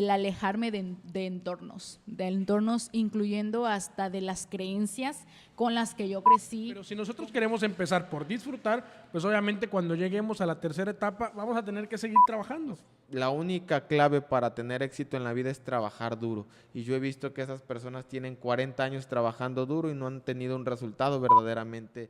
el alejarme de entornos incluyendo hasta de las creencias con las que yo crecí. Pero si nosotros queremos empezar por disfrutar, pues obviamente cuando lleguemos a la tercera etapa vamos a tener que seguir trabajando. La única clave para tener éxito en la vida es trabajar duro. Y yo he visto que esas personas tienen 40 años trabajando duro y no han tenido un resultado verdaderamente.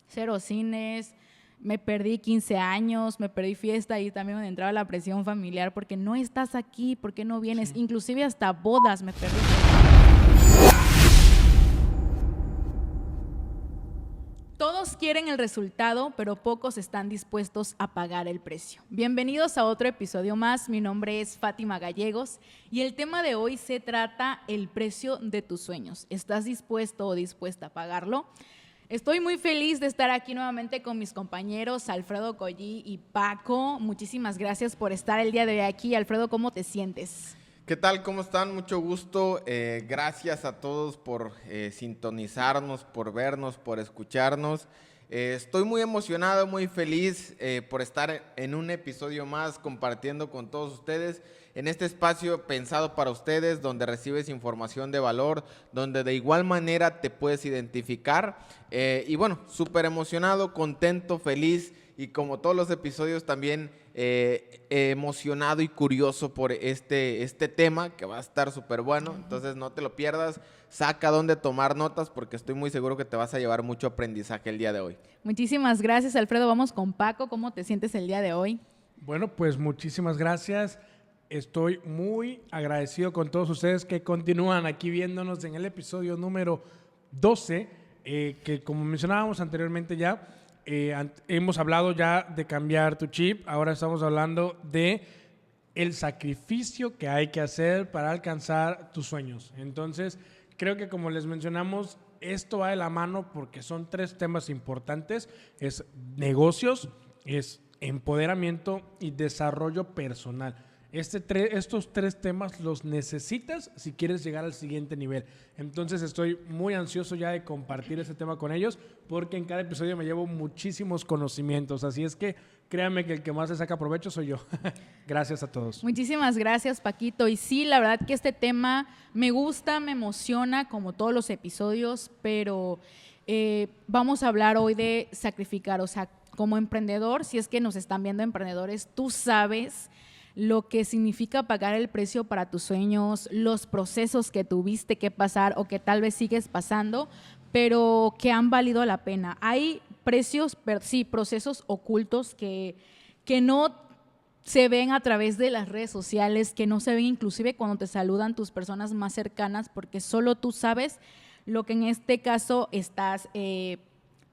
Cero cines, me perdí 15 años, me perdí fiesta y también me entraba la presión familiar porque no estás aquí, ¿por qué no vienes? Sí. Inclusive hasta bodas me perdí. Todos quieren el resultado, pero pocos están dispuestos a pagar el precio. Bienvenidos a otro episodio más. Mi nombre es Fátima Gallegos y el tema de hoy se trata el precio de tus sueños. ¿Estás dispuesto o dispuesta a pagarlo? Estoy muy feliz de estar aquí nuevamente con mis compañeros Alfredo Collí y Paco. Muchísimas gracias por estar el día de hoy aquí. Alfredo, ¿cómo te sientes? ¿Qué tal? ¿Cómo están? Mucho gusto. Gracias a todos por sintonizarnos, por vernos, por escucharnos. Estoy muy emocionado, muy feliz por estar en un episodio más compartiendo con todos ustedes en este espacio pensado para ustedes, donde recibes información de valor, donde de igual manera te puedes identificar. Y bueno, súper emocionado, contento, feliz y como todos los episodios también emocionado y curioso por este tema que va a estar súper bueno. Entonces no te lo pierdas, saca dónde tomar notas porque estoy muy seguro que te vas a llevar mucho aprendizaje el día de hoy. Muchísimas gracias, Alfredo. Vamos con Paco. ¿Cómo te sientes el día de hoy? Bueno, pues muchísimas gracias. Estoy muy agradecido con todos ustedes que continúan aquí viéndonos en el episodio número 12, que como mencionábamos anteriormente ya, hemos hablado ya de cambiar tu chip. Ahora estamos hablando de el sacrificio que hay que hacer para alcanzar tus sueños. Entonces, creo que como les mencionamos, esto va de la mano porque son 3 temas importantes. Es negocios, es empoderamiento y desarrollo personal. Estos 3 temas los necesitas si quieres llegar al siguiente nivel. Entonces estoy muy ansioso ya de compartir este tema con ellos porque en cada episodio me llevo muchísimos conocimientos. Así es que créanme que el que más le saca provecho soy yo. Gracias a todos. Muchísimas gracias, Paquito. Y sí, la verdad que este tema me gusta, me emociona como todos los episodios, pero vamos a hablar hoy de sacrificar. O sea, como emprendedor, si es que nos están viendo emprendedores, tú sabes lo que significa pagar el precio para tus sueños, los procesos que tuviste que pasar o que tal vez sigues pasando, pero que han valido la pena. Hay procesos ocultos que no se ven a través de las redes sociales, que no se ven inclusive cuando te saludan tus personas más cercanas, porque solo tú sabes lo que en este caso estás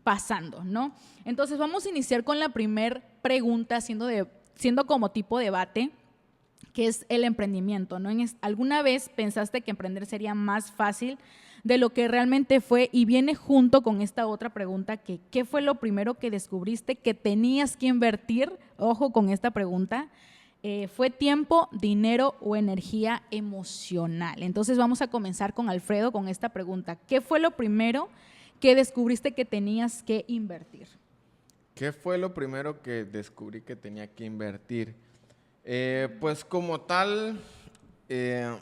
pasando, ¿no? Entonces vamos a iniciar con la primera pregunta, siendo como tipo debate, que es el emprendimiento, ¿no? ¿Alguna vez pensaste que emprender sería más fácil de lo que realmente fue? Y viene junto con esta otra pregunta, que ¿qué fue lo primero que descubriste que tenías que invertir? Ojo con esta pregunta. ¿Fue tiempo, dinero o energía emocional? Entonces vamos a comenzar con Alfredo con esta pregunta. ¿Qué fue lo primero que descubriste que tenías que invertir? ¿Qué fue lo primero que descubrí que tenía que invertir? Pues como tal,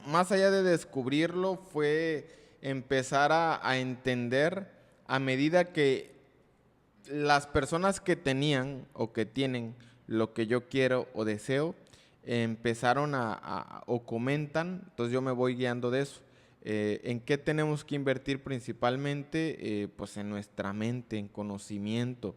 más allá de descubrirlo, fue empezar a entender a medida que las personas que tenían o que tienen lo que yo quiero o deseo, empezaron o comentan, entonces yo me voy guiando de eso. ¿En qué tenemos que invertir principalmente? Pues en nuestra mente, en conocimiento.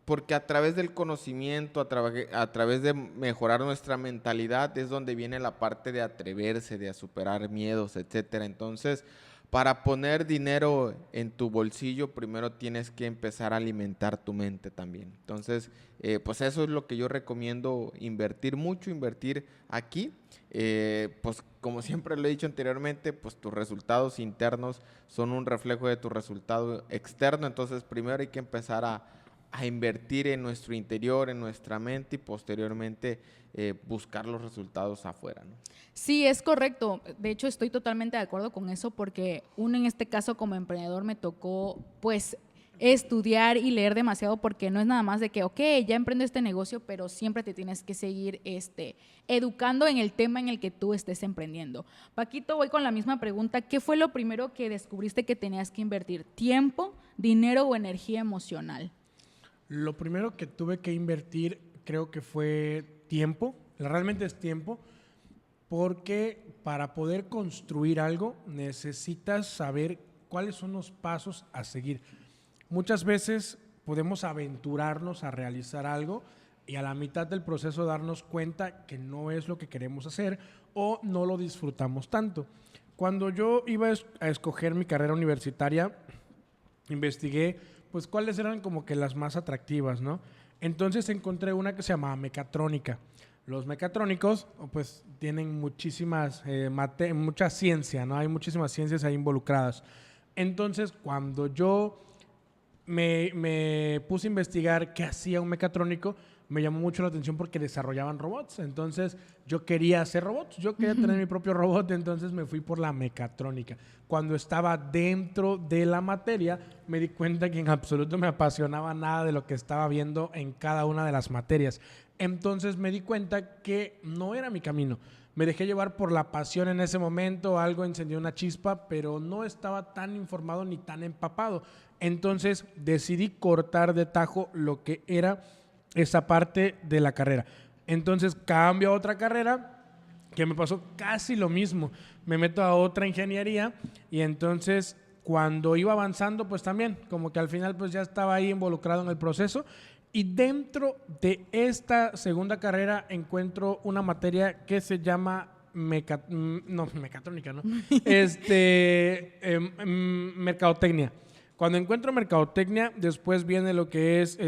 Porque a través del conocimiento, a través de mejorar nuestra mentalidad es donde viene la parte de atreverse, de superar miedos, etcétera. Entonces, para poner dinero en tu bolsillo, primero tienes que empezar a alimentar tu mente también. Entonces, pues eso es lo que yo recomiendo, invertir mucho, invertir aquí. Pues como siempre lo he dicho anteriormente, pues tus resultados internos son un reflejo de tu resultado externo. Entonces, primero hay que empezar a invertir en nuestro interior, en nuestra mente y posteriormente buscar los resultados afuera, ¿no? Sí, es correcto. De hecho, estoy totalmente de acuerdo con eso porque uno en este caso como emprendedor me tocó pues estudiar y leer demasiado, porque no es nada más de que, ok, ya emprendo este negocio, pero siempre te tienes que seguir educando en el tema en el que tú estés emprendiendo. Paquito, voy con la misma pregunta. ¿Qué fue lo primero que descubriste que tenías que invertir? ¿Tiempo, dinero o energía emocional? Lo primero que tuve que invertir creo que fue tiempo, realmente es tiempo, porque para poder construir algo necesitas saber cuáles son los pasos a seguir. Muchas veces podemos aventurarnos a realizar algo y a la mitad del proceso darnos cuenta que no es lo que queremos hacer o no lo disfrutamos tanto. Cuando yo iba a escoger mi carrera universitaria, investigué pues cuáles eran como que las más atractivas, ¿no? Entonces encontré una que se llamaba mecatrónica. Los mecatrónicos pues tienen mucha ciencia, ¿no? Hay muchísimas ciencias ahí involucradas. Entonces cuando yo me puse a investigar qué hacía un mecatrónico, me llamó mucho la atención porque desarrollaban robots. Entonces yo quería hacer robots, yo quería tener mi propio robot, entonces me fui por la mecatrónica. Cuando estaba dentro de la materia, me di cuenta que en absoluto me apasionaba nada de lo que estaba viendo en cada una de las materias. Entonces me di cuenta que no era mi camino. Me dejé llevar por la pasión en ese momento, algo encendió una chispa, pero no estaba tan informado ni tan empapado. Entonces decidí cortar de tajo lo que era esa parte de la carrera. Entonces cambio a otra carrera, que me pasó casi lo mismo. Me meto a otra ingeniería y entonces cuando iba avanzando, pues también, como que al final pues ya estaba ahí involucrado en el proceso. Y dentro de esta segunda carrera encuentro una materia que se llama mecatrónica, ¿no? Mercadotecnia. Cuando encuentro mercadotecnia, después viene lo que es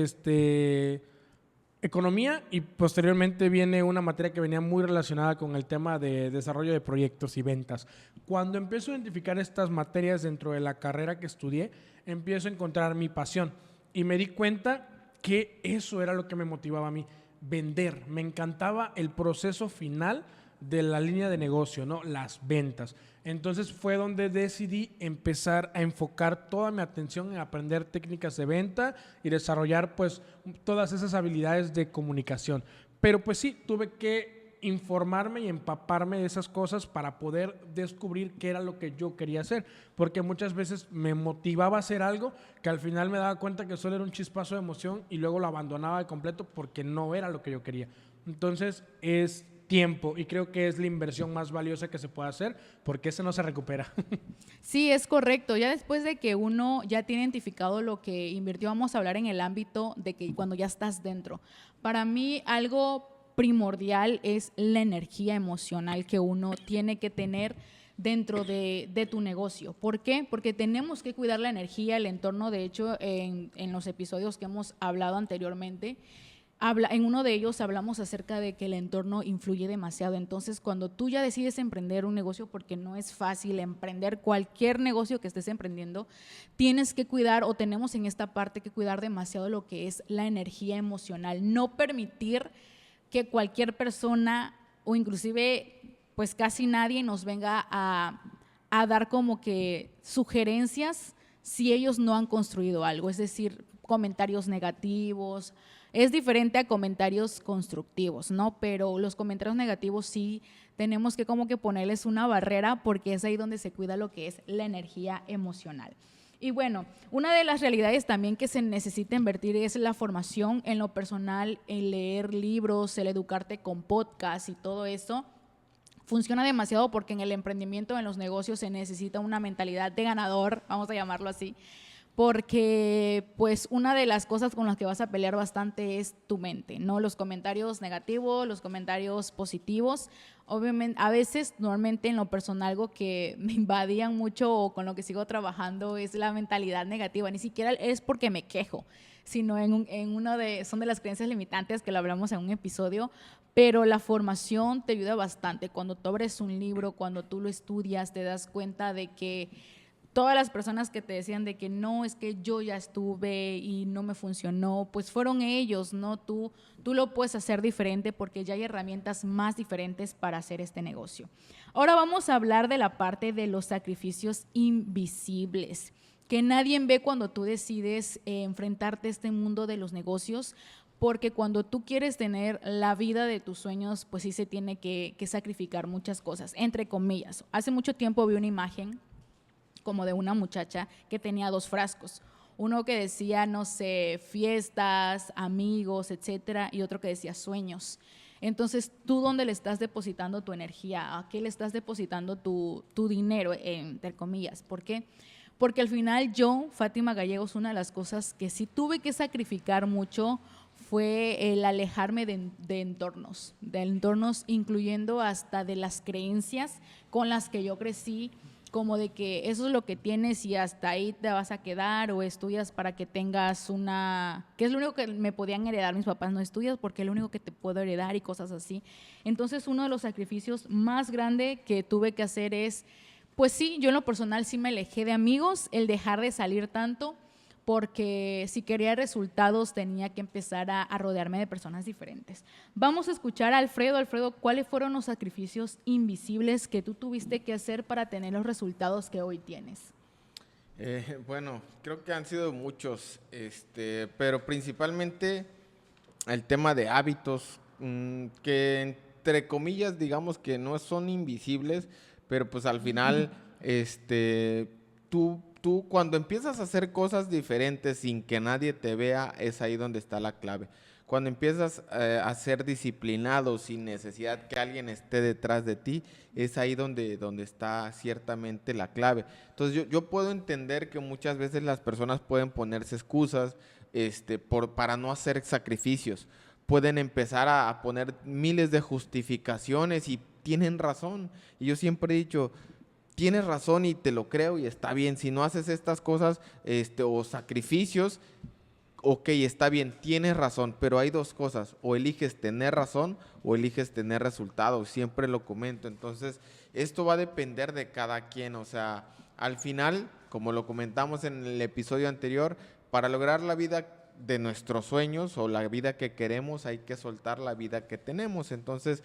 economía y posteriormente viene una materia que venía muy relacionada con el tema de desarrollo de proyectos y ventas. Cuando empiezo a identificar estas materias dentro de la carrera que estudié, empiezo a encontrar mi pasión y me di cuenta que eso era lo que me motivaba a mí, vender. Me encantaba el proceso final de la línea de negocio, ¿no? Las ventas. Entonces fue donde decidí empezar a enfocar toda mi atención en aprender técnicas de venta y desarrollar pues todas esas habilidades de comunicación. Pero pues sí, tuve que informarme y empaparme de esas cosas para poder descubrir qué era lo que yo quería hacer, porque muchas veces me motivaba a hacer algo que al final me daba cuenta que solo era un chispazo de emoción y luego lo abandonaba de completo porque no era lo que yo quería. Entonces es tiempo y creo que es la inversión más valiosa que se puede hacer porque ese no se recupera. Sí, es correcto. Ya después de que uno ya tiene identificado lo que invirtió, vamos a hablar en el ámbito de que cuando ya estás dentro. Para mí algo primordial es la energía emocional que uno tiene que tener dentro de tu negocio. ¿Por qué? Porque tenemos que cuidar la energía, el entorno. De hecho, en los episodios que hemos hablado anteriormente, en uno de ellos hablamos acerca de que el entorno influye demasiado. Entonces, cuando tú ya decides emprender un negocio, porque no es fácil emprender cualquier negocio que estés emprendiendo, tienes que cuidar, o tenemos en esta parte que cuidar demasiado lo que es la energía emocional. No permitir que cualquier persona o inclusive pues casi nadie nos venga a dar como que sugerencias si ellos no han construido algo, es decir, comentarios negativos. Es diferente a comentarios constructivos, ¿no? Pero los comentarios negativos sí tenemos que como que ponerles una barrera porque es ahí donde se cuida lo que es la energía emocional. Y bueno, una de las realidades también que se necesita invertir es la formación en lo personal, en leer libros, el educarte con podcasts y todo eso. Funciona demasiado porque en el emprendimiento, en los negocios, se necesita una mentalidad de ganador, vamos a llamarlo así, porque pues una de las cosas con las que vas a pelear bastante es tu mente, ¿no? Los comentarios negativos, los comentarios positivos. Obviamente, a veces, normalmente en lo personal, algo que me invadían mucho o con lo que sigo trabajando es la mentalidad negativa. Ni siquiera es porque me quejo, sino son de las creencias limitantes que lo hablamos en un episodio, pero la formación te ayuda bastante. Cuando tú abres un libro, cuando tú lo estudias, te das cuenta de que todas las personas que te decían de que no, es que yo ya estuve y no me funcionó, pues fueron ellos, ¿no? Tú lo puedes hacer diferente porque ya hay herramientas más diferentes para hacer este negocio. Ahora vamos a hablar de la parte de los sacrificios invisibles. que nadie ve cuando tú decides enfrentarte a este mundo de los negocios, porque cuando tú quieres tener la vida de tus sueños, pues sí se tiene que sacrificar muchas cosas, entre comillas. Hace mucho tiempo vi una imagen como de una muchacha que tenía 2 frascos. Uno que decía, no sé, fiestas, amigos, etcétera, y otro que decía sueños. Entonces, ¿tú dónde le estás depositando tu energía? ¿A qué le estás depositando tu dinero, entre comillas? ¿Por qué? Porque al final yo, Fátima Gallegos, una de las cosas que sí tuve que sacrificar mucho fue el alejarme de entornos incluyendo hasta de las creencias con las que yo crecí, como de que eso es lo que tienes y hasta ahí te vas a quedar, o estudias para que tengas que es lo único que me podían heredar mis papás, no estudias porque es lo único que te puedo heredar y cosas así. Entonces uno de los sacrificios más grandes que tuve que hacer es, pues sí, yo en lo personal sí me alejé de amigos, el dejar de salir tanto, porque si quería resultados tenía que empezar a rodearme de personas diferentes. Vamos a escuchar a Alfredo. Alfredo, ¿cuáles fueron los sacrificios invisibles que tú tuviste que hacer para tener los resultados que hoy tienes? Bueno, creo que han sido muchos, pero principalmente el tema de hábitos, que entre comillas digamos que no son invisibles, pero pues al final, tú cuando empiezas a hacer cosas diferentes sin que nadie te vea, es ahí donde está la clave. Cuando empiezas a ser disciplinado sin necesidad que alguien esté detrás de ti, es ahí donde está ciertamente la clave. Entonces yo puedo entender que muchas veces las personas pueden ponerse excusas para no hacer sacrificios. Pueden empezar a poner miles de justificaciones y tienen razón. Y yo siempre he dicho, tienes razón y te lo creo y está bien. Si no haces estas cosas o sacrificios, ok, está bien, tienes razón, pero hay 2 cosas, o eliges tener razón o eliges tener resultados, siempre lo comento. Entonces, esto va a depender de cada quien, o sea, al final, como lo comentamos en el episodio anterior, para lograr la vida de nuestros sueños o la vida que queremos, hay que soltar la vida que tenemos. Entonces,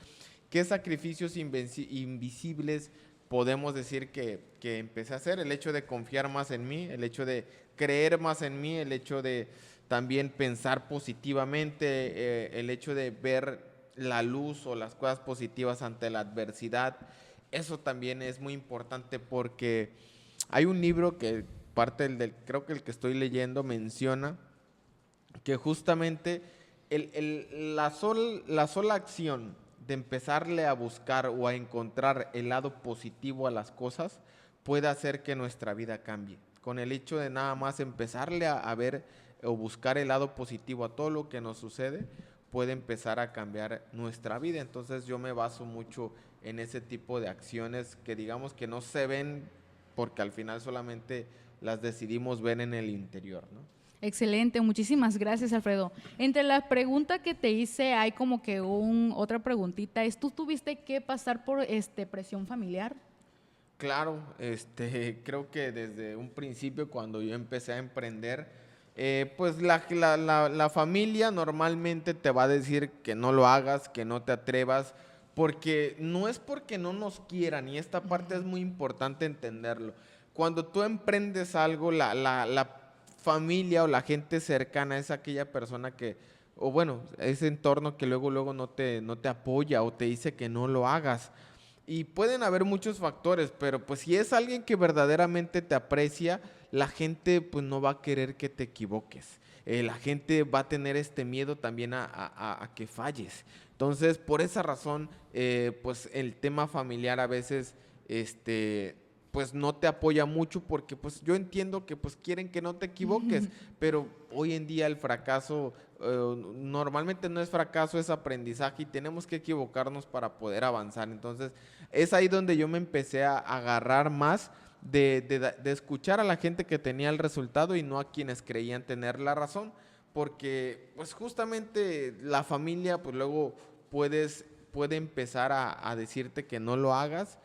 ¿qué sacrificios invisibles podemos decir que empecé a hacer? El hecho de confiar más en mí, el hecho de creer más en mí, el hecho de también pensar positivamente, el hecho de ver la luz o las cosas positivas ante la adversidad. Eso también es muy importante porque hay un libro que creo que el que estoy leyendo menciona que justamente la sola acción de empezarle a buscar o a encontrar el lado positivo a las cosas puede hacer que nuestra vida cambie. Con el hecho de nada más empezarle a ver o buscar el lado positivo a todo lo que nos sucede, puede empezar a cambiar nuestra vida. Entonces yo me baso mucho en ese tipo de acciones que digamos que no se ven porque al final solamente las decidimos ver en el interior, ¿no? Excelente, muchísimas gracias, Alfredo. Entre la pregunta que te hice hay como que otra preguntita, ¿tú tuviste que pasar por presión familiar? Claro, creo que desde un principio cuando yo empecé a emprender, pues la familia normalmente te va a decir que no lo hagas, que no te atrevas, porque no es porque no nos quieran, y esta parte es muy importante entenderlo. Cuando tú emprendes algo, la familia o la gente cercana es aquella persona que, o bueno, ese entorno que luego no te apoya o te dice que no lo hagas. Y pueden haber muchos factores, pero pues si es alguien que verdaderamente te aprecia, la gente pues no va a querer que te equivoques. La gente va a tener miedo también a que falles. Entonces, por esa razón, pues el tema familiar a veces, pues no te apoya mucho porque pues yo entiendo que pues quieren que no te equivoques, pero hoy en día el fracaso normalmente no es fracaso, es aprendizaje y tenemos que equivocarnos para poder avanzar. Entonces es ahí donde yo me empecé a agarrar más de escuchar a la gente que tenía el resultado y no a quienes creían tener la razón, porque pues justamente la familia pues luego puede empezar a decirte que no lo hagas,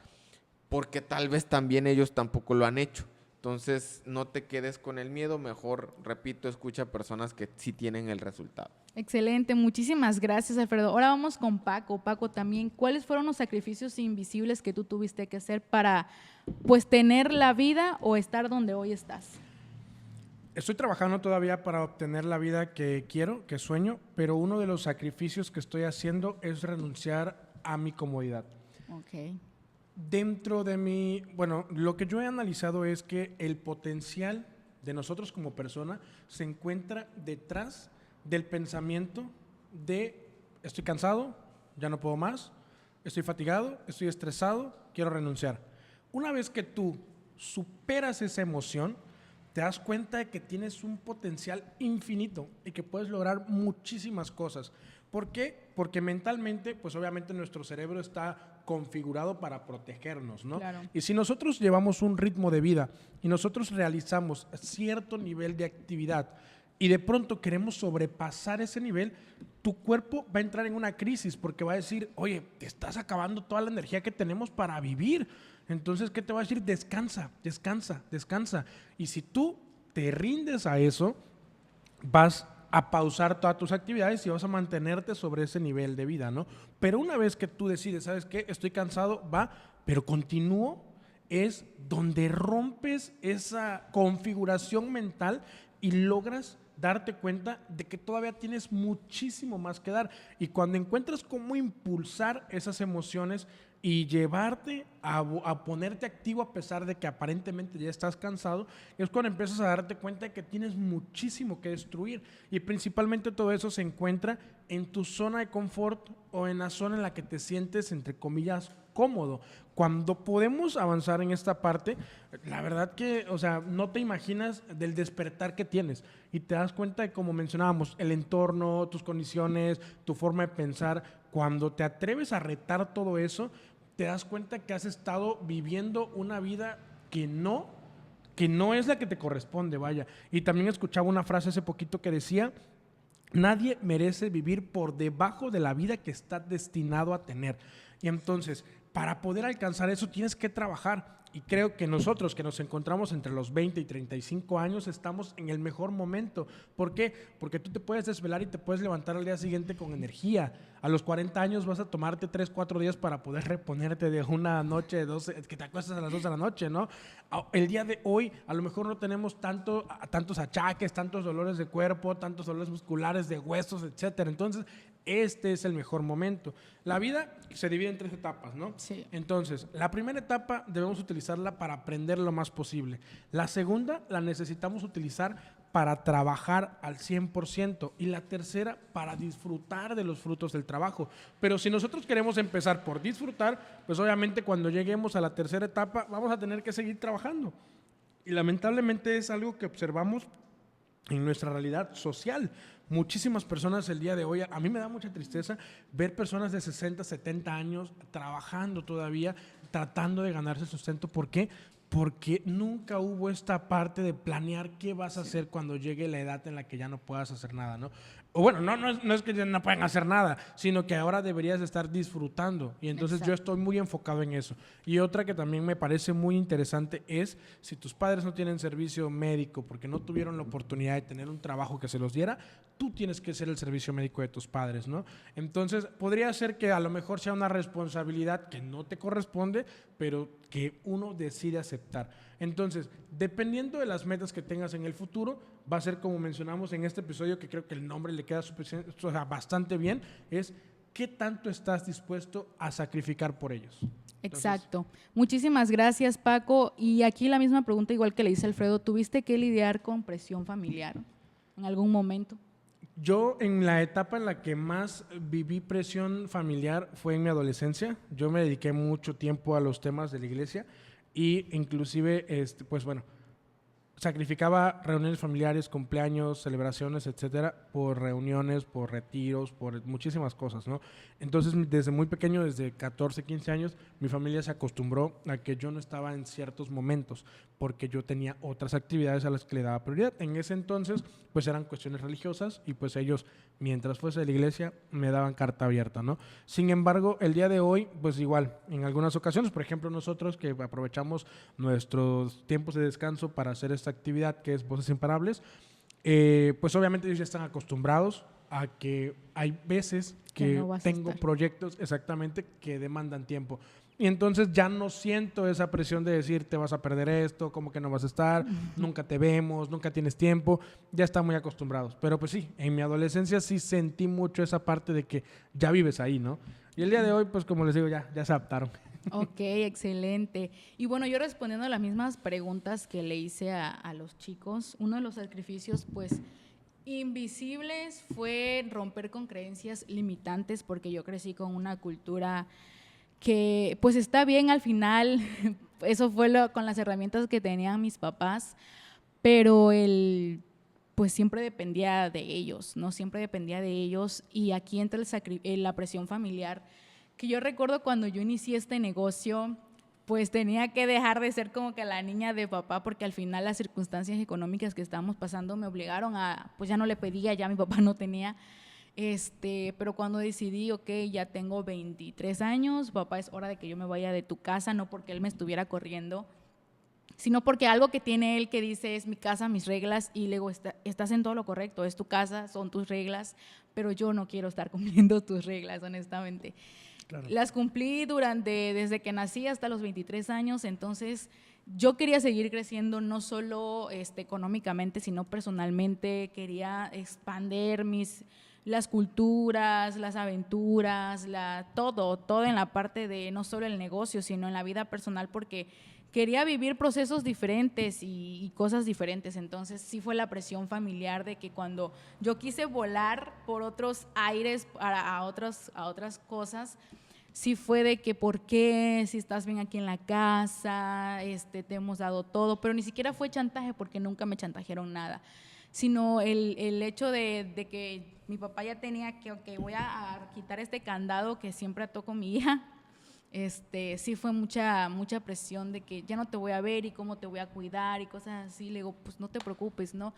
porque tal vez también ellos tampoco lo han hecho. Entonces, no te quedes con el miedo, mejor, repito, escucha a personas que sí tienen el resultado. Excelente, muchísimas gracias, Alfredo. Ahora vamos con Paco. Paco, también, ¿cuáles fueron los sacrificios invisibles que tú tuviste que hacer para, pues, tener la vida o estar donde hoy estás? Estoy trabajando todavía para obtener la vida que quiero, que sueño, pero uno de los sacrificios que estoy haciendo es renunciar a mi comodidad. Ok. Dentro de mi, bueno, lo que yo he analizado es que el potencial de nosotros como persona se encuentra detrás del pensamiento de estoy cansado, ya no puedo más, estoy fatigado, estoy estresado, quiero renunciar. Una vez que tú superas esa emoción, te das cuenta de que tienes un potencial infinito y que puedes lograr muchísimas cosas. ¿Por qué? Porque mentalmente, pues obviamente nuestro cerebro está configurado para protegernos, ¿no? Claro. Y si nosotros llevamos un ritmo de vida y nosotros realizamos cierto nivel de actividad y de pronto queremos sobrepasar ese nivel, tu cuerpo va a entrar en una crisis porque va a decir, oye, te estás acabando toda la energía que tenemos para vivir. Entonces, ¿qué te va a decir? Descansa, descansa, descansa. Y si tú te rindes a eso, vas a pausar todas tus actividades y vas a mantenerte sobre ese nivel de vida, ¿no? Pero una vez que tú decides, ¿sabes qué? Estoy cansado, va, pero continúo, es donde rompes esa configuración mental y logras darte cuenta de que todavía tienes muchísimo más que dar. Y cuando encuentras cómo impulsar esas emociones y llevarte a ponerte activo a pesar de que aparentemente ya estás cansado, es cuando empiezas a darte cuenta de que tienes muchísimo que destruir. Y principalmente todo eso se encuentra en tu zona de confort o en la zona en la que te sientes, entre comillas, cómodo. Cuando podemos avanzar en esta parte, la verdad que, o sea, no te imaginas del despertar que tienes y te das cuenta de, como mencionábamos, el entorno, tus condiciones, tu forma de pensar. Cuando te atreves a retar todo eso, te das cuenta que has estado viviendo una vida que no es la que te corresponde, vaya. Y también escuchaba una frase hace poquito que decía: nadie merece vivir por debajo de la vida que está destinado a tener. Y entonces, para poder alcanzar eso, tienes que trabajar. Y creo que nosotros que nos encontramos entre los 20 y 35 años estamos en el mejor momento. ¿Por qué? Porque tú te puedes desvelar y te puedes levantar al día siguiente con energía. A los 40 años vas a tomarte 3, 4 días para poder reponerte de una noche de 12, que te acuestas a las 2 de la noche, ¿no? El día de hoy a lo mejor no tenemos tantos achaques, tantos dolores de cuerpo, tantos dolores musculares, de huesos, etcétera. Entonces, este es el mejor momento. La vida se divide en 3 etapas, ¿no? Sí. Entonces, la primera etapa debemos utilizarla para aprender lo más posible. La segunda la necesitamos utilizar para trabajar al 100%. Y la tercera, para disfrutar de los frutos del trabajo. Pero si nosotros queremos empezar por disfrutar, pues obviamente cuando lleguemos a la tercera etapa vamos a tener que seguir trabajando. Y lamentablemente es algo que observamos en nuestra realidad social. Muchísimas personas el día de hoy, a mí me da mucha tristeza ver personas de 60, 70 años trabajando todavía, tratando de ganarse sustento. ¿Por qué? Porque nunca hubo esta parte de planear qué vas a hacer cuando llegue la edad en la que ya no puedas hacer nada, ¿no? O bueno, no es que ya no puedan hacer nada, sino que ahora deberías estar disfrutando. Y entonces Exacto. yo estoy muy enfocado en eso. Y otra que también me parece muy interesante es, si tus padres no tienen servicio médico porque no tuvieron la oportunidad de tener un trabajo que se los diera, tú tienes que ser el servicio médico de tus padres, ¿no? Entonces, podría ser que a lo mejor sea una responsabilidad que no te corresponde, pero que uno decide aceptar. Entonces, dependiendo de las metas que tengas en el futuro, va a ser como mencionamos en este episodio, que creo que el nombre le queda bastante bien, es ¿qué tanto estás dispuesto a sacrificar por ellos? Exacto. Muchísimas gracias, Paco. Y aquí la misma pregunta, igual que le hice Alfredo, ¿tuviste que lidiar con presión familiar en algún momento? Yo en la etapa en la que más viví presión familiar fue en mi adolescencia. Yo me dediqué mucho tiempo a los temas de la iglesia y inclusive, pues bueno, sacrificaba reuniones familiares, cumpleaños, celebraciones, etcétera, por reuniones, por retiros, por muchísimas cosas, ¿no? Entonces, desde muy pequeño, desde 14, 15 años, mi familia se acostumbró a que yo no estaba en ciertos momentos porque yo tenía otras actividades a las que le daba prioridad. En ese entonces, pues eran cuestiones religiosas y pues ellos, mientras fuese de la iglesia, me daban carta abierta, ¿no? Sin embargo, el día de hoy, pues igual, en algunas ocasiones, por ejemplo, nosotros que aprovechamos nuestros tiempos de descanso para hacer esta actividad que es Voces Imparables, pues obviamente ellos ya están acostumbrados a que hay veces que no vas a tengo estar. proyectos exactamente que demandan tiempo. Y entonces ya no siento esa presión de decir, te vas a perder esto, como que no vas a estar, nunca te vemos, nunca tienes tiempo. Ya están muy acostumbrados. Pero pues sí, en mi adolescencia sí sentí mucho esa parte de que ya vives ahí, ¿no? Y el día de hoy, pues como les digo, ya se adaptaron. Ok, excelente. Y bueno, yo respondiendo a las mismas preguntas que le hice a los chicos, uno de los sacrificios, pues, invisibles fue romper con creencias limitantes, porque yo crecí con una cultura que, pues, está bien al final, eso fue con las herramientas que tenían mis papás, pero pues siempre dependía de ellos, ¿no? Siempre dependía de ellos, y aquí entra la presión familiar, que yo recuerdo cuando yo inicié este negocio, pues tenía que dejar de ser como que la niña de papá, porque al final las circunstancias económicas que estábamos pasando me obligaron a, pues ya no le pedía, ya mi papá no tenía, pero cuando decidí, ok, ya tengo 23 años, papá, es hora de que yo me vaya de tu casa, no porque él me estuviera corriendo, sino porque algo que tiene él que dice es mi casa, mis reglas, y le digo, estás en todo lo correcto, es tu casa, son tus reglas, pero yo no quiero estar cumpliendo tus reglas, honestamente. Claro. Las cumplí desde que nací hasta los 23 años, entonces yo quería seguir creciendo no solo económicamente, sino personalmente, quería expandir las culturas, las aventuras, todo en la parte de no solo el negocio, sino en la vida personal, porque quería vivir procesos diferentes y cosas diferentes. Entonces sí fue la presión familiar de que cuando yo quise volar por otros aires a otras cosas, sí fue de que ¿por qué? Si estás bien aquí en la casa, te hemos dado todo, pero ni siquiera fue chantaje, porque nunca me chantajearon nada, sino el hecho de que mi papá ya tenía que, ok, voy a quitar este candado que siempre ató con mi hija. Sí fue mucha presión de que ya no te voy a ver y cómo te voy a cuidar y cosas así. Le digo, pues no te preocupes, ¿no?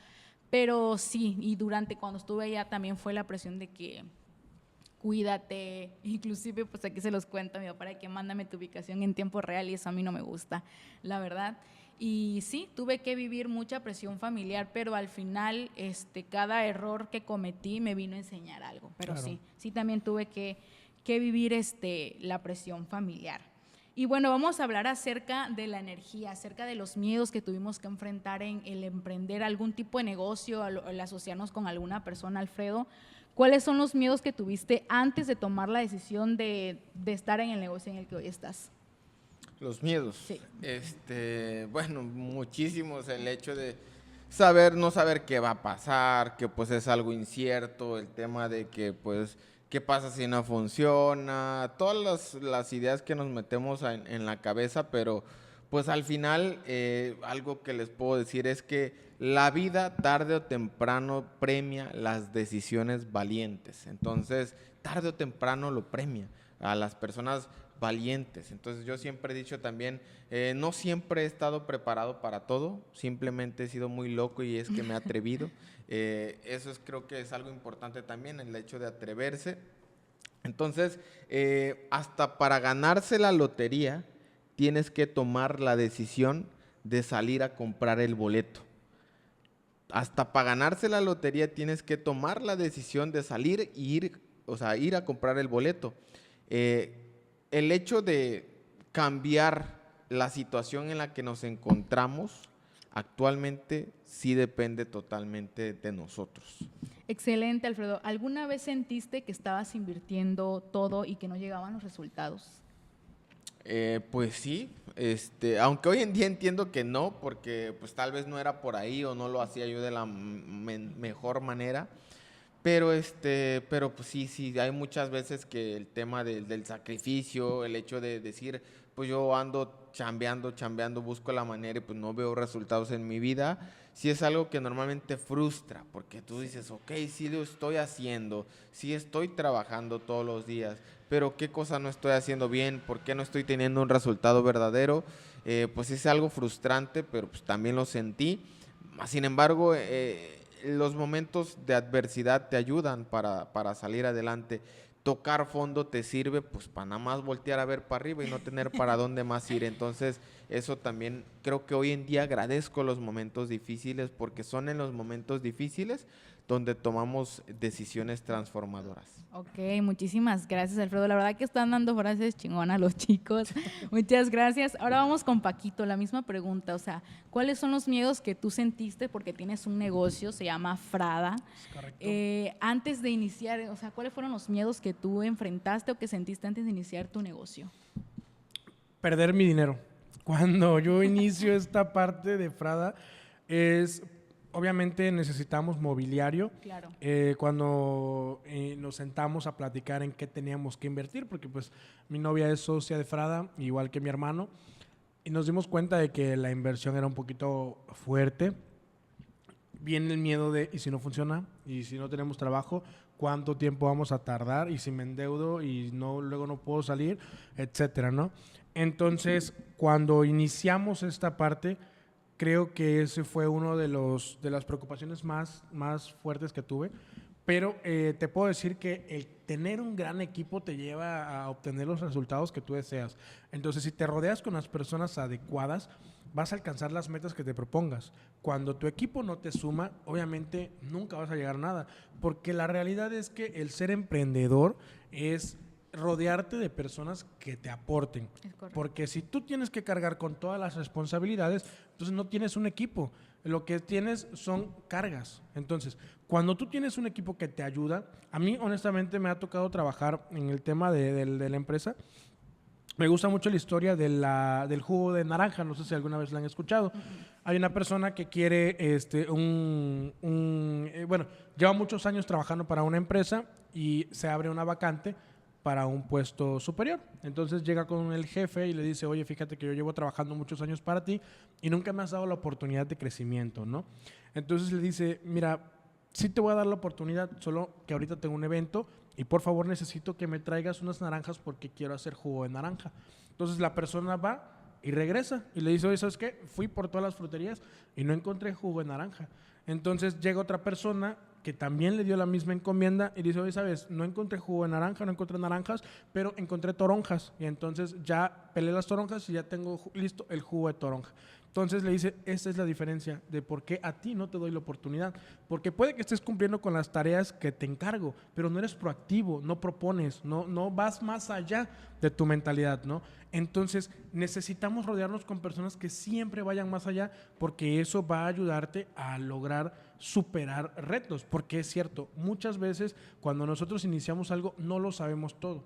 Pero sí, y cuando estuve allá también fue la presión de que cuídate, inclusive pues aquí se los cuento a mi papá, que mándame tu ubicación en tiempo real, y eso a mí no me gusta, la verdad. Y sí, tuve que vivir mucha presión familiar, pero al final cada error que cometí me vino a enseñar algo. Pero claro, sí también tuve que vivir la presión familiar. Y bueno, vamos a hablar acerca de la energía, acerca de los miedos que tuvimos que enfrentar en el emprender algún tipo de negocio, el asociarnos con alguna persona. Alfredo, ¿cuáles son los miedos que tuviste antes de tomar la decisión de estar en el negocio en el que hoy estás? Los miedos. Sí. Bueno, muchísimos. El hecho de no saber qué va a pasar, que pues es algo incierto, el tema de que pues qué pasa si no funciona, todas las ideas que nos metemos en la cabeza, pero pues al final algo que les puedo decir es que la vida tarde o temprano premia las decisiones valientes. Entonces, tarde o temprano lo premia a las personas valientes. Entonces, yo siempre he dicho también, no siempre he estado preparado para todo, simplemente he sido muy loco y es que me he atrevido. Eso creo que es algo importante también, el hecho de atreverse. Entonces, hasta para ganarse la lotería, tienes que tomar la decisión de salir a comprar el boleto. Hasta para ganarse la lotería tienes que tomar la decisión de salir e ir a comprar el boleto. El hecho de cambiar la situación en la que nos encontramos actualmente sí depende totalmente de nosotros. Excelente, Alfredo. ¿Alguna vez sentiste que estabas invirtiendo todo y que no llegaban los resultados? Pues sí, aunque hoy en día entiendo que no, porque pues tal vez no era por ahí o no lo hacía yo de la mejor manera, pero pues sí, hay muchas veces que el tema del sacrificio, el hecho de decir, pues yo ando chambeando, busco la manera y pues no veo resultados en mi vida, sí es algo que normalmente frustra, porque tú dices, ok, sí lo estoy haciendo, sí estoy trabajando todos los días, pero ¿qué cosa no estoy haciendo bien? ¿Por qué no estoy teniendo un resultado verdadero? Pues es algo frustrante, pero pues también lo sentí. Sin embargo, los momentos de adversidad te ayudan para salir adelante. Tocar fondo te sirve pues para nada más voltear a ver para arriba y no tener para dónde más ir. Entonces eso también creo que hoy en día agradezco los momentos difíciles, porque son en los momentos difíciles donde tomamos decisiones transformadoras. Ok, muchísimas gracias, Alfredo. La verdad que están dando frases chingonas los chicos. Muchas gracias. Ahora vamos con Paquito, la misma pregunta. O sea, ¿cuáles son los miedos que tú sentiste porque tienes un negocio, se llama Frada? Correcto. Antes de iniciar, o sea, ¿cuáles fueron los miedos que tú enfrentaste o que sentiste antes de iniciar tu negocio? Perder mi dinero. Cuando yo inicio esta parte de Frada, obviamente necesitamos mobiliario. Claro. Cuando nos sentamos a platicar en qué teníamos que invertir, porque pues mi novia es socia de Frada, igual que mi hermano, y nos dimos cuenta de que la inversión era un poquito fuerte. Viene el miedo de, ¿y si no funciona? ¿Y si no tenemos trabajo? ¿Cuánto tiempo vamos a tardar? ¿Y si me endeudo y luego no puedo salir? Etcétera, ¿no? Entonces, cuando iniciamos esta parte, creo que ese fue uno de las preocupaciones más fuertes que tuve. Pero te puedo decir que el tener un gran equipo te lleva a obtener los resultados que tú deseas. Entonces, si te rodeas con las personas adecuadas, vas a alcanzar las metas que te propongas. Cuando tu equipo no te suma, obviamente nunca vas a llegar a nada. Porque la realidad es que el ser emprendedor es rodearte de personas que te aporten. Porque si tú tienes que cargar con todas las responsabilidades, entonces no tienes un equipo. Lo que tienes son cargas. Entonces, cuando tú tienes un equipo que te ayuda, a mí honestamente me ha tocado trabajar en el tema de la empresa. Me gusta mucho la historia del jugo de naranja, no sé si alguna vez la han escuchado. Hay una persona que quiere, bueno, lleva muchos años trabajando para una empresa y se abre una vacante para un puesto superior. Entonces llega con el jefe y le dice, oye, fíjate que yo llevo trabajando muchos años para ti y nunca me has dado la oportunidad de crecimiento, ¿no? Entonces le dice, mira, sí te voy a dar la oportunidad, solo que ahorita tengo un evento y por favor necesito que me traigas unas naranjas porque quiero hacer jugo de naranja. Entonces la persona va y regresa y le dice, oye, ¿sabes qué? Fui por todas las fruterías y no encontré jugo de naranja. Entonces llega otra persona que también le dio la misma encomienda y dice, oye, ¿sabes? No encontré jugo de naranja, no encontré naranjas, pero encontré toronjas. Y entonces ya pelé las toronjas y ya tengo listo el jugo de toronja. Entonces le dice, esta es la diferencia de por qué a ti no te doy la oportunidad. Porque puede que estés cumpliendo con las tareas que te encargo, pero no eres proactivo, no propones, no vas más allá de tu mentalidad, ¿no? Entonces necesitamos rodearnos con personas que siempre vayan más allá, porque eso va a ayudarte a lograr superar retos. Porque es cierto, muchas veces cuando nosotros iniciamos algo no lo sabemos todo.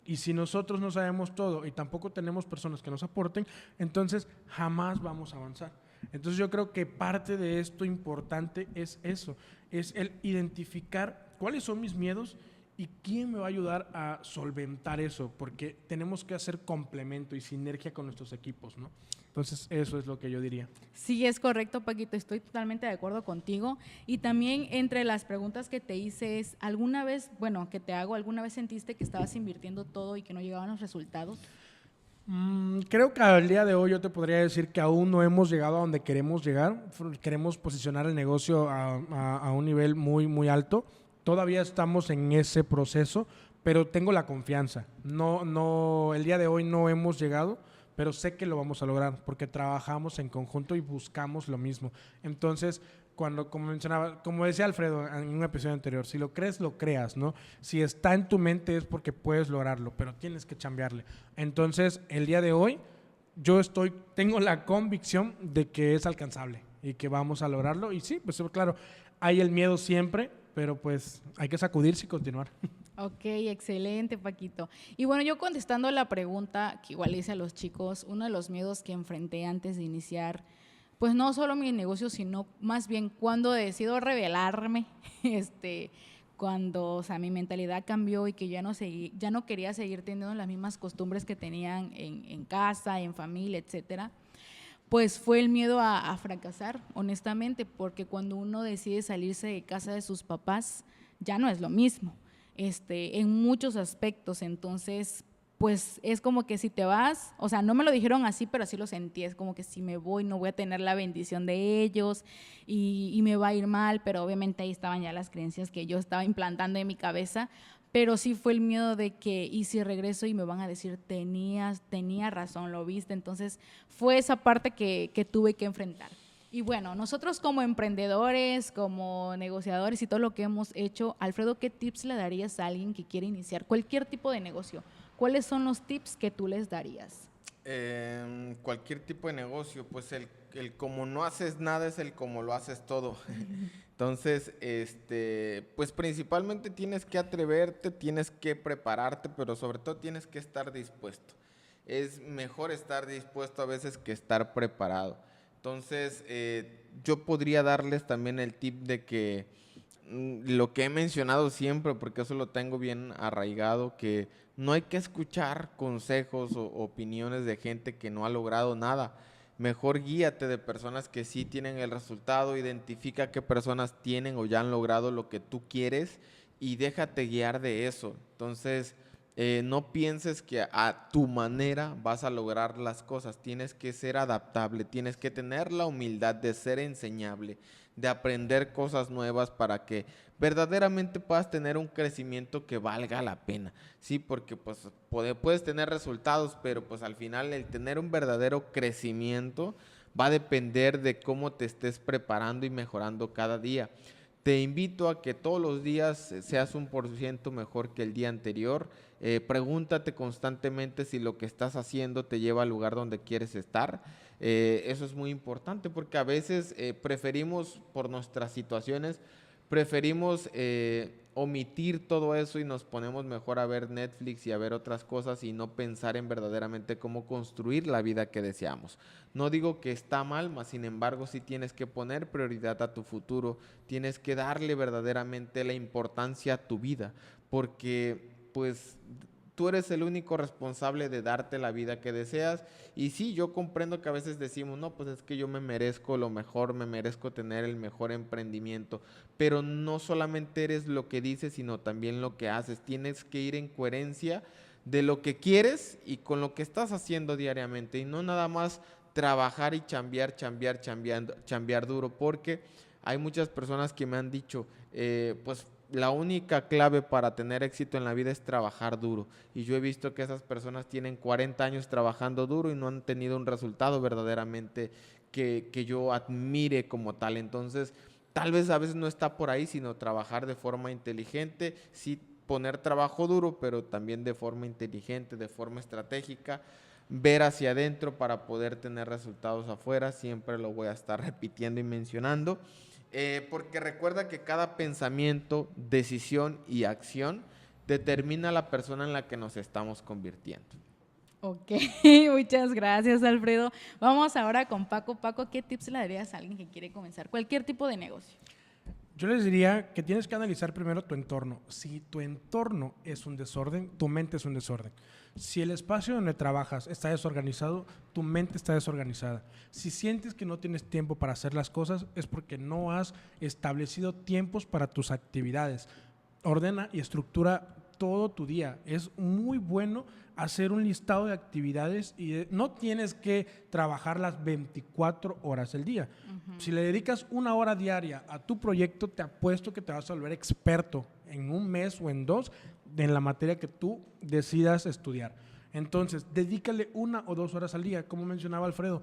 Y si nosotros no sabemos todo y tampoco tenemos personas que nos aporten, entonces jamás vamos a avanzar. Entonces yo creo que parte de esto importante es eso, es el identificar cuáles son mis miedos y quién me va a ayudar a solventar eso, porque tenemos que hacer complemento y sinergia con nuestros equipos, ¿no? Entonces eso es lo que yo diría. Sí, es correcto, Paquito, estoy totalmente de acuerdo contigo. Y también entre las preguntas que te hice es, ¿alguna vez sentiste que estabas invirtiendo todo y que no llegaban los resultados? Creo que al día de hoy yo te podría decir que aún no hemos llegado a donde queremos llegar. Queremos posicionar el negocio a un nivel muy, muy alto. Todavía estamos en ese proceso, pero tengo la confianza. El día de hoy no hemos llegado, pero sé que lo vamos a lograr porque trabajamos en conjunto y buscamos lo mismo. Entonces, como decía Alfredo en un episodio anterior, si lo crees, lo creas, ¿no? Si está en tu mente es porque puedes lograrlo, pero tienes que chambearle. Entonces, el día de hoy, tengo la convicción de que es alcanzable y que vamos a lograrlo. Y sí, pues claro, hay el miedo siempre, pero pues hay que sacudirse y continuar. Ok, excelente, Paquito. Y bueno, yo contestando la pregunta que igual hice a los chicos, uno de los miedos que enfrenté antes de iniciar, pues no solo mi negocio, sino más bien cuando decido rebelarme, cuando, o sea, mi mentalidad cambió y que ya no quería seguir teniendo las mismas costumbres que tenían en casa, en familia, etcétera, pues fue el miedo a fracasar, honestamente, porque cuando uno decide salirse de casa de sus papás, ya no es lo mismo. En muchos aspectos, entonces pues es como que si te vas, o sea, no me lo dijeron así, pero así lo sentí, es como que si me voy no voy a tener la bendición de ellos y me va a ir mal, pero obviamente ahí estaban ya las creencias que yo estaba implantando en mi cabeza, pero sí fue el miedo de que, ¿y si regreso y me van a decir, tenía razón, lo viste? Entonces fue esa parte que tuve que enfrentar. Y bueno, nosotros como emprendedores, como negociadores y todo lo que hemos hecho, Alfredo, ¿qué tips le darías a alguien que quiere iniciar cualquier tipo de negocio? ¿Cuáles son los tips que tú les darías? Cualquier tipo de negocio, pues el como no haces nada es el como lo haces todo. Entonces, pues principalmente tienes que atreverte, tienes que prepararte, pero sobre todo tienes que estar dispuesto. Es mejor estar dispuesto a veces que estar preparado. Entonces, yo podría darles también el tip de que lo que he mencionado siempre, porque eso lo tengo bien arraigado, que no hay que escuchar consejos o opiniones de gente que no ha logrado nada. Mejor guíate de personas que sí tienen el resultado, identifica qué personas tienen o ya han logrado lo que tú quieres y déjate guiar de eso. Entonces, no pienses que a tu manera vas a lograr las cosas. Tienes que ser adaptable, tienes que tener la humildad de ser enseñable, de aprender cosas nuevas para que verdaderamente puedas tener un crecimiento que valga la pena. Sí, porque pues puedes tener resultados, pero pues al final el tener un verdadero crecimiento va a depender de cómo te estés preparando y mejorando cada día. Te invito a que todos los días seas 1% mejor que el día anterior. Pregúntate constantemente si lo que estás haciendo te lleva al lugar donde quieres estar. Eso es muy importante porque a veces preferimos, por nuestras situaciones, preferimos omitir todo eso y nos ponemos mejor a ver Netflix y a ver otras cosas y no pensar en verdaderamente cómo construir la vida que deseamos. No digo que está mal, mas sin embargo sí tienes que poner prioridad a tu futuro, tienes que darle verdaderamente la importancia a tu vida, porque pues tú eres el único responsable de darte la vida que deseas. Y sí, yo comprendo que a veces decimos, no, pues es que yo me merezco lo mejor, me merezco tener el mejor emprendimiento, pero no solamente eres lo que dices, sino también lo que haces. Tienes que ir en coherencia de lo que quieres y con lo que estás haciendo diariamente, y no nada más trabajar y chambear duro, porque hay muchas personas que me han dicho, pues la única clave para tener éxito en la vida es trabajar duro. Y yo he visto que esas personas tienen 40 años trabajando duro y no han tenido un resultado verdaderamente que yo admire como tal. Entonces, tal vez a veces no está por ahí, sino trabajar de forma inteligente, sí poner trabajo duro, pero también de forma inteligente, de forma estratégica, ver hacia adentro para poder tener resultados afuera. Siempre lo voy a estar repitiendo y mencionando. Porque recuerda que cada pensamiento, decisión y acción determina la persona en la que nos estamos convirtiendo. Ok, muchas gracias, Alfredo. Vamos ahora con Paco. Paco, ¿qué tips le darías a alguien que quiere comenzar cualquier tipo de negocio? Yo les diría que tienes que analizar primero tu entorno. Si tu entorno es un desorden, tu mente es un desorden. Si el espacio donde trabajas está desorganizado, tu mente está desorganizada. Si sientes que no tienes tiempo para hacer las cosas, es porque no has establecido tiempos para tus actividades. Ordena y estructura todo tu día. Es muy bueno hacer un listado de actividades y no tienes que trabajar las 24 horas del día. Si le dedicas 1 hora diaria a tu proyecto, te apuesto que te vas a volver experto en un mes o en 2 en la materia que tú decidas estudiar. Entonces, dedícale 1 o 2 horas al día, como mencionaba Alfredo.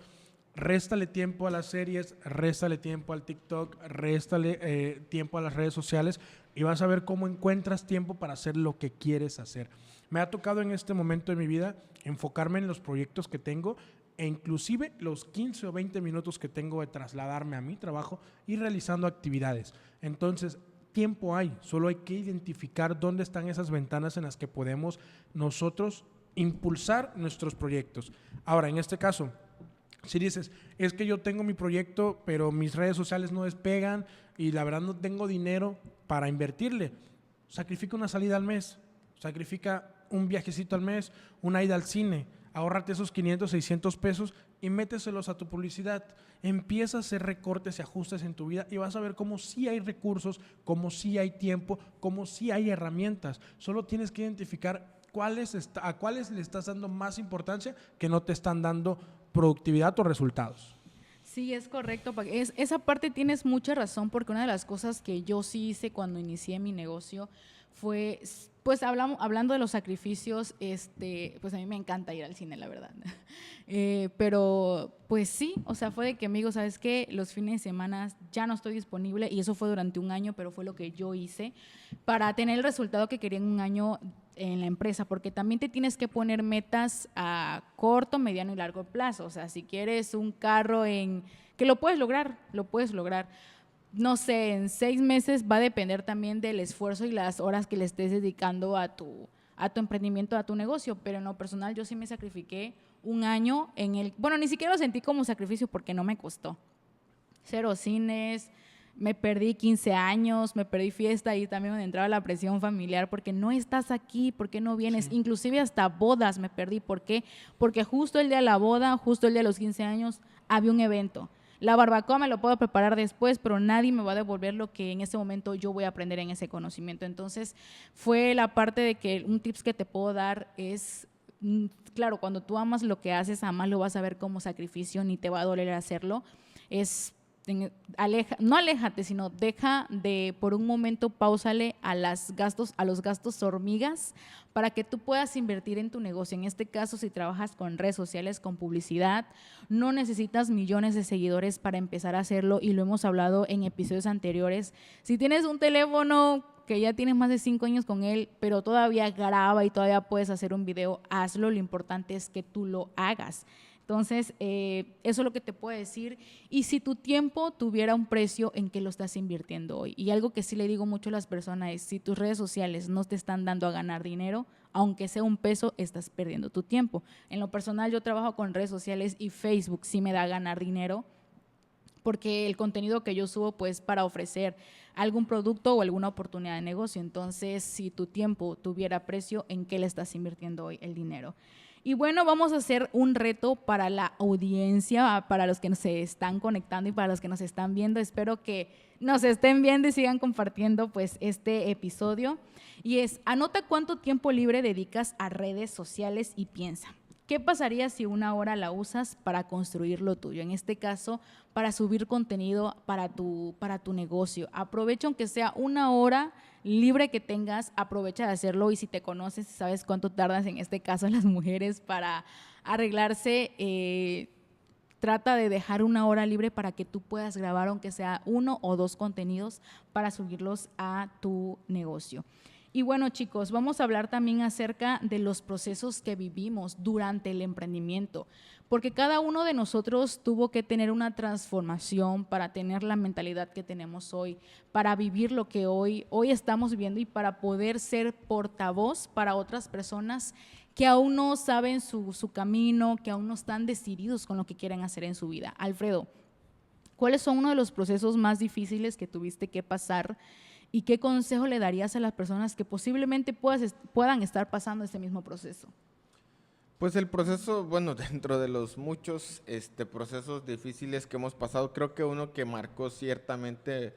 Réstale tiempo a las series, réstale tiempo al TikTok, réstale tiempo a las redes sociales y vas a ver cómo encuentras tiempo para hacer lo que quieres hacer. Me ha tocado en este momento de mi vida enfocarme en los proyectos que tengo e inclusive los 15 o 20 minutos que tengo de trasladarme a mi trabajo y realizando actividades. Entonces, tiempo hay, solo hay que identificar dónde están esas ventanas en las que podemos nosotros impulsar nuestros proyectos. Ahora, en este caso, si dices, es que yo tengo mi proyecto, pero mis redes sociales no despegan y la verdad no tengo dinero para invertirle, sacrifica una salida al mes, sacrifica un viajecito al mes, una ida al cine, ahórrate esos 500, 600 pesos y méteselos a tu publicidad. Empieza a hacer recortes y ajustes en tu vida y vas a ver cómo sí hay recursos, cómo sí hay tiempo, cómo sí hay herramientas. Solo tienes que identificar a cuáles le estás dando más importancia que no te están dando productividad o resultados. Sí, es correcto. Esa parte tienes mucha razón, porque una de las cosas que yo sí hice cuando inicié mi negocio fue, pues hablando de los sacrificios, pues a mí me encanta ir al cine, la verdad. Pero pues sí, o sea, fue de que, amigo, ¿sabes qué? Los fines de semana ya no estoy disponible y eso fue durante un año, pero fue lo que yo hice para tener el resultado que quería en un año en la empresa, porque también te tienes que poner metas a corto, mediano y largo plazo. O sea, si quieres un carro que lo puedes lograr, lo puedes lograr. No sé, en 6 meses va a depender también del esfuerzo y las horas que le estés dedicando a tu emprendimiento, a tu negocio, pero en lo personal yo sí me sacrifiqué un año bueno, ni siquiera lo sentí como sacrificio porque no me costó. 0 cines, me perdí 15 años, me perdí fiesta y también me entraba la presión familiar porque no estás aquí, ¿por qué no vienes? Sí. Inclusive hasta bodas me perdí, ¿por qué? Porque justo el día de la boda, justo el día de los 15 años, había un evento. La barbacoa me lo puedo preparar después, pero nadie me va a devolver lo que en ese momento yo voy a aprender en ese conocimiento. Entonces, fue la parte de que un tips que te puedo dar es, claro, cuando tú amas lo que haces, jamás lo vas a ver como sacrificio ni te va a doler hacerlo. No aléjate, sino deja de, por un momento, páusale a los gastos hormigas para que tú puedas invertir en tu negocio. En este caso, si trabajas con redes sociales, con publicidad, no necesitas millones de seguidores para empezar a hacerlo y lo hemos hablado en episodios anteriores. Si tienes un teléfono que ya tienes más de 5 años con él, pero todavía graba y todavía puedes hacer un video, hazlo. Lo importante es que tú lo hagas. Entonces, eso es lo que te puedo decir. Y si tu tiempo tuviera un precio, ¿en qué lo estás invirtiendo hoy? Y algo que sí le digo mucho a las personas es, si tus redes sociales no te están dando a ganar dinero, aunque sea un peso, estás perdiendo tu tiempo. En lo personal, yo trabajo con redes sociales y Facebook sí me da a ganar dinero, porque el contenido que yo subo, pues, para ofrecer algún producto o alguna oportunidad de negocio. Entonces, si tu tiempo tuviera precio, ¿en qué le estás invirtiendo hoy el dinero? Y bueno, vamos a hacer un reto para la audiencia, para los que se están conectando y para los que nos están viendo. Espero que nos estén viendo y sigan compartiendo pues este episodio. Y es, anota cuánto tiempo libre dedicas a redes sociales y piensa, ¿qué pasaría si 1 hora la usas para construir lo tuyo? En este caso, para subir contenido para tu negocio. Aprovecha, aunque sea 1 hora libre que tengas, aprovecha de hacerlo. Y si te conoces, sabes cuánto tardas, en este caso las mujeres, para arreglarse, trata de dejar 1 hora libre para que tú puedas grabar, aunque sea 1 o 2 contenidos, para subirlos a tu negocio. Y bueno, chicos, vamos a hablar también acerca de los procesos que vivimos durante el emprendimiento, porque cada uno de nosotros tuvo que tener una transformación para tener la mentalidad que tenemos hoy, para vivir lo que hoy estamos viviendo y para poder ser portavoz para otras personas que aún no saben su camino, que aún no están decididos con lo que quieren hacer en su vida. Alfredo, ¿cuáles son uno de los procesos más difíciles que tuviste que pasar? ¿Y qué consejo le darías a las personas que posiblemente puedan estar pasando este mismo proceso? Pues el proceso, bueno, dentro de los muchos procesos difíciles que hemos pasado, creo que uno que marcó ciertamente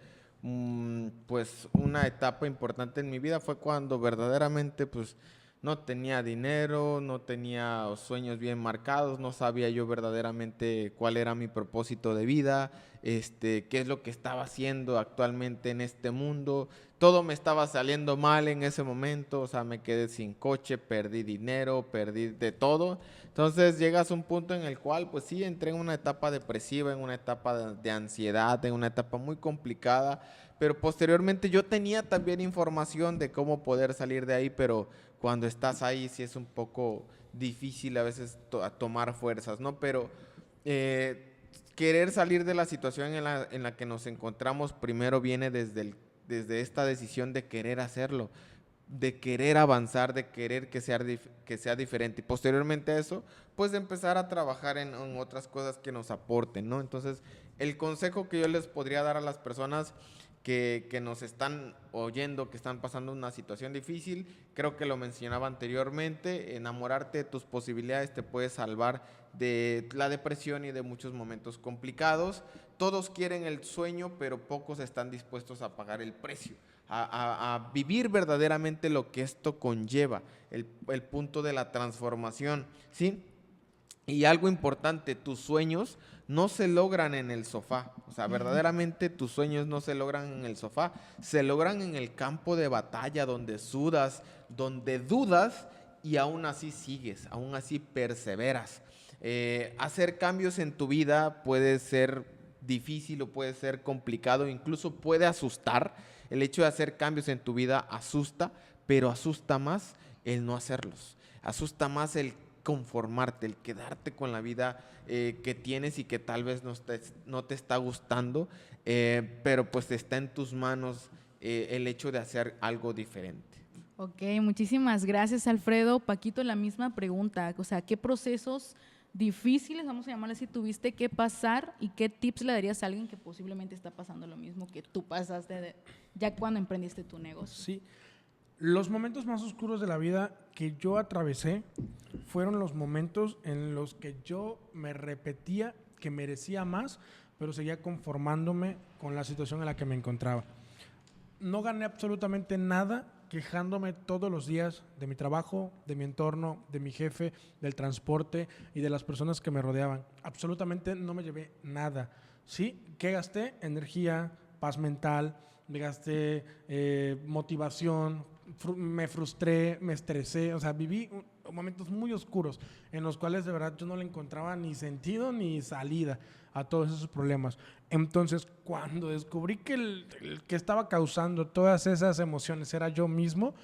pues una etapa importante en mi vida fue cuando verdaderamente pues no tenía dinero, no tenía sueños bien marcados, no sabía yo verdaderamente cuál era mi propósito de vida, qué es lo que estaba haciendo actualmente en este mundo. Todo me estaba saliendo mal en ese momento, o sea, me quedé sin coche, perdí dinero, perdí de todo. Entonces llegas a un punto en el cual, pues sí, entré en una etapa depresiva, en una etapa de ansiedad, en una etapa muy complicada, pero posteriormente yo tenía también información de cómo poder salir de ahí, pero cuando estás ahí sí es un poco difícil a veces tomar fuerzas, ¿no? Pero querer salir de la situación en la que nos encontramos primero viene desde esta decisión de querer hacerlo, de querer avanzar, de querer que sea diferente. Y posteriormente a eso, pues de empezar a trabajar en otras cosas que nos aporten, ¿no? Entonces, el consejo que yo les podría dar a las personas que nos están oyendo, que están pasando una situación difícil, creo que lo mencionaba anteriormente, enamorarte de tus posibilidades te puede salvar de la depresión y de muchos momentos complicados. Todos quieren el sueño, pero pocos están dispuestos a pagar el precio, a vivir verdaderamente lo que esto conlleva, el punto de la transformación, ¿sí? Y algo importante, tus sueños no se logran en el sofá. O sea, verdaderamente tus sueños no se logran en el sofá, se logran en el campo de batalla donde sudas, donde dudas y aún así sigues, aún así perseveras. Hacer cambios en tu vida puede ser difícil o puede ser complicado, incluso puede asustar. El hecho de hacer cambios en tu vida asusta, pero asusta más el no hacerlos. Asusta más el conformarte, el quedarte con la vida que tienes y que tal vez no te está gustando, pero pues está en tus manos el hecho de hacer algo diferente. Ok, muchísimas gracias, Alfredo. Paquito, la misma pregunta, o sea, ¿qué procesos difíciles, vamos a llamarle así, tuviste que pasar y qué tips le darías a alguien que posiblemente está pasando lo mismo que tú pasaste ya cuando emprendiste tu negocio? Sí. Los momentos más oscuros de la vida que yo atravesé fueron los momentos en los que yo me repetía que merecía más, pero seguía conformándome con la situación en la que me encontraba. No gané absolutamente nada quejándome todos los días de mi trabajo, de mi entorno, de mi jefe, del transporte y de las personas que me rodeaban. Absolutamente no me llevé nada. ¿Sí? ¿Qué gasté? Energía, paz mental, me gasté motivación, me frustré, me estresé, o sea, viví momentos muy oscuros en los cuales de verdad yo no le encontraba ni sentido ni salida a todos esos problemas. Entonces, cuando descubrí que el que estaba causando todas esas emociones era yo mismo,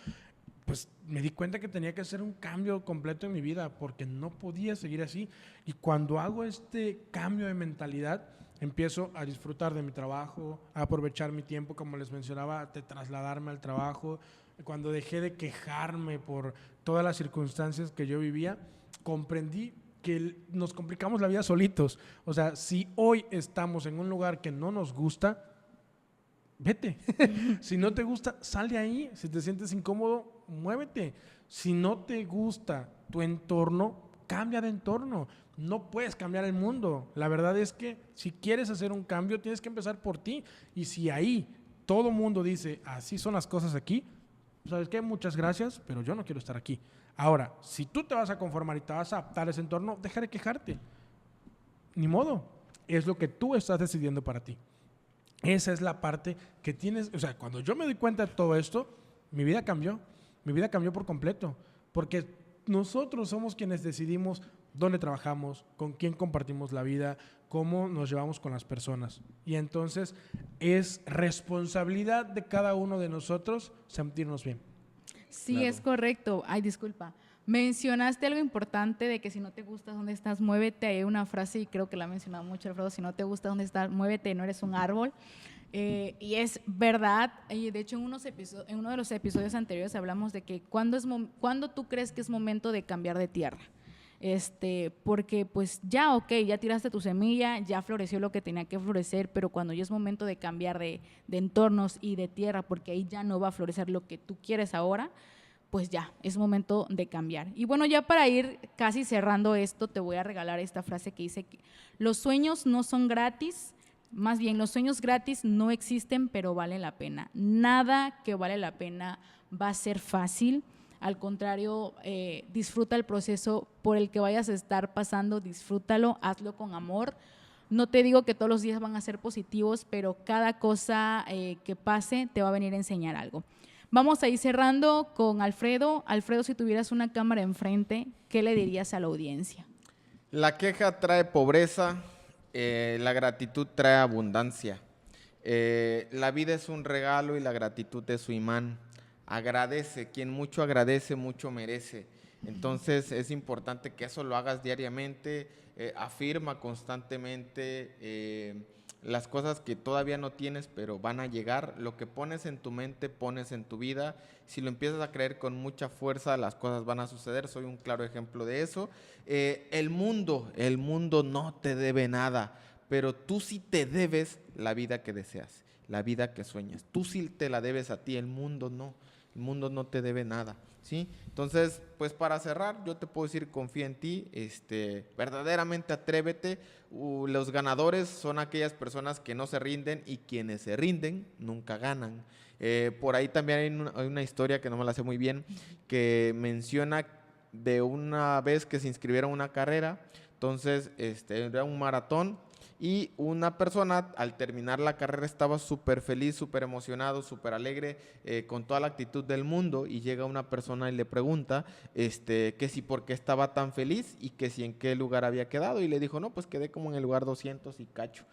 pues me di cuenta que tenía que hacer un cambio completo en mi vida porque no podía seguir así. Y cuando hago este cambio de mentalidad, empiezo a disfrutar de mi trabajo, a aprovechar mi tiempo, como les mencionaba, de trasladarme al trabajo. Cuando dejé de quejarme por todas las circunstancias que yo vivía, comprendí que nos complicamos la vida solitos. O sea, si hoy estamos en un lugar que no nos gusta, vete. Si no te gusta, sal de ahí. Si te sientes incómodo, muévete. Si no te gusta tu entorno, cambia de entorno. No puedes cambiar el mundo. La verdad es que si quieres hacer un cambio, tienes que empezar por ti. Y si ahí todo mundo dice, así son las cosas aquí, ¿sabes qué? Muchas gracias, pero yo no quiero estar aquí. Ahora, si tú te vas a conformar y te vas a adaptar a ese entorno, deja de quejarte. Ni modo. Es lo que tú estás decidiendo para ti. Esa es la parte que tienes. O sea, cuando yo me doy cuenta de todo esto, mi vida cambió. Mi vida cambió por completo. Porque nosotros somos quienes decidimos dónde trabajamos, con quién compartimos la vida, cómo nos llevamos con las personas. Y entonces es responsabilidad de cada uno de nosotros sentirnos bien. Sí, Claro. es correcto. Ay, disculpa. Mencionaste algo importante de que si no te gusta dónde estás, muévete. Hay una frase y creo que la ha mencionado mucho Alfredo, si no te gusta dónde estás, muévete, no eres un árbol. Y es verdad, y de hecho en uno de los episodios anteriores hablamos de que cuando tú crees que es momento de cambiar de tierra. Porque pues ya, ok, ya tiraste tu semilla, ya floreció lo que tenía que florecer, pero cuando ya es momento de cambiar de entornos y de tierra, porque ahí ya no va a florecer lo que tú quieres ahora, pues ya, es momento de cambiar. Y bueno, ya para ir casi cerrando esto, te voy a regalar esta frase que dice que los sueños no son gratis, más bien los sueños gratis no existen, pero valen la pena. Nada que vale la pena va a ser fácil. Al contrario, disfruta el proceso por el que vayas a estar pasando, disfrútalo, hazlo con amor. No te digo que todos los días van a ser positivos, pero cada cosa que pase te va a venir a enseñar algo. Vamos a ir cerrando con Alfredo. Alfredo, si tuvieras una cámara enfrente, ¿qué le dirías a la audiencia? La queja trae pobreza, la gratitud trae abundancia. La vida es un regalo y la gratitud es su imán. Agradece, quien mucho agradece, mucho merece. Entonces es importante que eso lo hagas diariamente, afirma constantemente las cosas que todavía no tienes, pero van a llegar. Lo que pones en tu mente, pones en tu vida. Si lo empiezas a creer con mucha fuerza, las cosas van a suceder. Soy un claro ejemplo de eso. El mundo no te debe nada, pero tú sí te debes la vida que deseas, la vida que sueñas. Tú sí te la debes a ti, el mundo no. El mundo no te debe nada, ¿sí? Entonces, pues para cerrar, yo te puedo decir, confía en ti, verdaderamente atrévete. Los ganadores son aquellas personas que no se rinden y quienes se rinden nunca ganan. Por ahí también hay una historia que no me la sé muy bien, que menciona de una vez que se inscribieron a una carrera, Entonces, era un maratón y una persona al terminar la carrera estaba súper feliz, súper emocionado, súper alegre, con toda la actitud del mundo, y llega una persona y le pregunta que si por qué estaba tan feliz y que si en qué lugar había quedado, y le dijo, no, pues quedé como en el lugar 200 y cacho.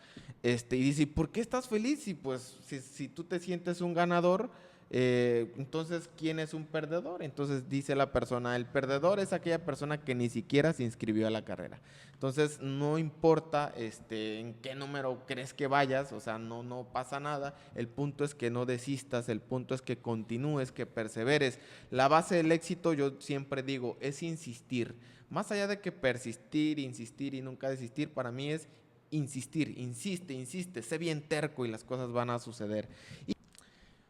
Y dice, ¿por qué estás feliz? Y pues si tú te sientes un ganador, entonces, ¿quién es un perdedor? Entonces dice la persona, el perdedor es aquella persona que ni siquiera se inscribió a la carrera. Entonces, no importa en qué número crees que vayas, o sea, no pasa nada. El punto es que no desistas, el punto es que continúes, que perseveres. La base del éxito, yo siempre digo, es insistir. Más allá de que persistir, insistir y nunca desistir, para mí es insistir, insiste, sé bien terco y las cosas van a suceder.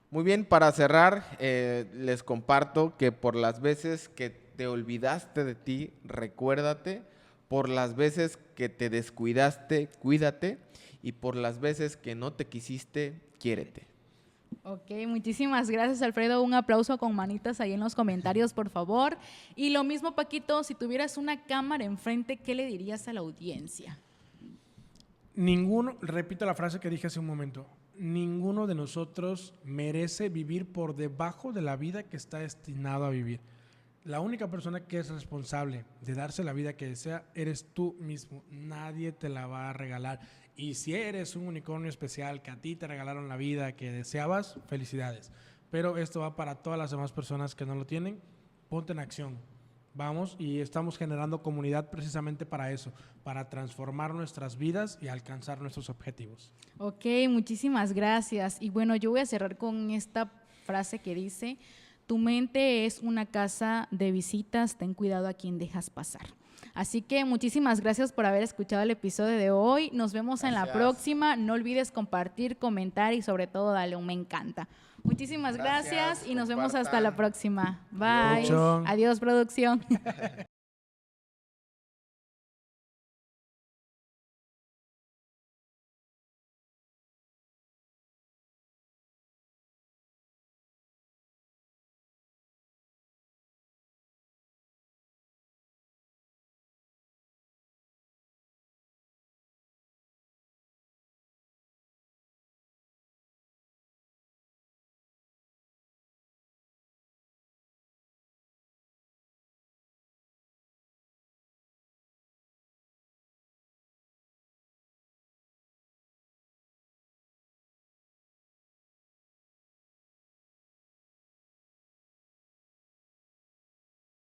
Muy bien, para cerrar, les comparto que por las veces que te olvidaste de ti, recuérdate, por las veces que te descuidaste, cuídate, y por las veces que no te quisiste, quiérete. Ok, muchísimas gracias, Alfredo. Un aplauso con manitas ahí en los comentarios, por favor. Y lo mismo, Paquito, si tuvieras una cámara enfrente, ¿qué le dirías a la audiencia? Repito la frase que dije hace un momento, ninguno de nosotros merece vivir por debajo de la vida que está destinado a vivir. La única persona que es responsable de darse la vida que desea eres tú mismo. Nadie te la va a regalar. Y si eres un unicornio especial, que a ti te regalaron la vida que deseabas, felicidades. Pero esto va para todas las demás personas que no lo tienen. Ponte en acción. Vamos, y estamos generando comunidad precisamente para eso, para transformar nuestras vidas y alcanzar nuestros objetivos. Ok, muchísimas gracias. Y bueno, yo voy a cerrar con esta frase que dice, tu mente es una casa de visitas, ten cuidado a quien dejas pasar. Así que muchísimas gracias por haber escuchado el episodio de hoy. Nos vemos en la próxima. No olvides compartir, comentar y sobre todo darle un me encanta. Muchísimas gracias y nos vemos hasta la próxima. Bye. Adiós, producción.